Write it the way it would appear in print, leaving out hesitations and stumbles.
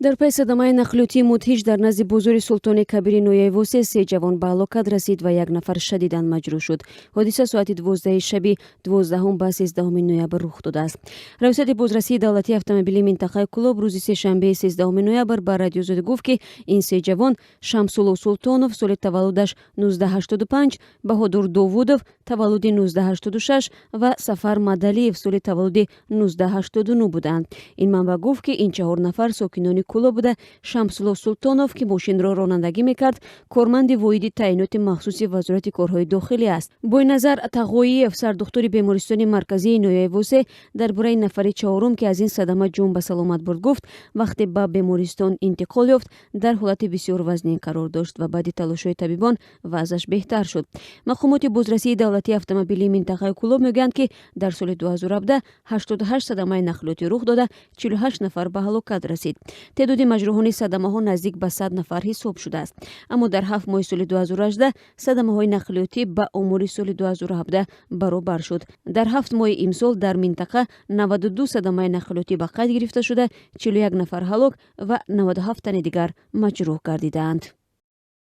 дар пай садамаи нақлиётии мудҳиш дар назди бозори Султони Кабири ноябосе 3 ҷавон ба ҳалокат расид ва як нафар шадидан маҷрӯҳ шуд. ҳодиса соати 12 шаби 12 ба 13 ноябр рух додааст. раисати бозрасии давлатии автомобилии минтақаи Кӯлоб рӯзи сешанбе 13 ноябр ба радиозода гуфт ки ин се ҷавон Шамсулло Султонов соли таваллудаш 1985, Баҳодур Довудов таваллуди 1986 ва Сафар Мадалиев соли таваллуди 1989 буданд. ин манбаъ гуфт ки ин 4 нафар сокинони Кӯлоб буда. Шамсулло Султонов ки мошинро ронандагӣ мекард, корманди воҳиди таъиноти махсуси вазорати корҳои дохилӣ аст. Бойназар Тағоиев, сардухтури бемористони марказии Ноябосе, дар бораи нафари чаҳорум ки аз ин садама ҷон ба саломат бурд гуфт, вақте ба бемористон интиқол ёфт, дар ҳолати бисёр вазнин қарор дошт ва баъди талошҳои табибон вазъаш беҳтар шуд. мақомоти бозрасии давлатии автомобилии минтақаи Кӯлоб мегӯянд ки дар соли 2017 88 садамаи нақлиётӣ рух дода, 48 нафар ба ҳалокат расид. تعداد مجروحان صدمه‌ها نزدیک به 100 نفر حساب شده است. اما در 7 ماه سال 2018 صدمه‌های نقلیاتی با آمار سال 2017 برابر شد. در 7 ماه امسال در منطقه 92 صدمه نقلیاتی به قید گرفته شده، 41 نفر هلاک و 97 تن دیگر مجروح گردیدند.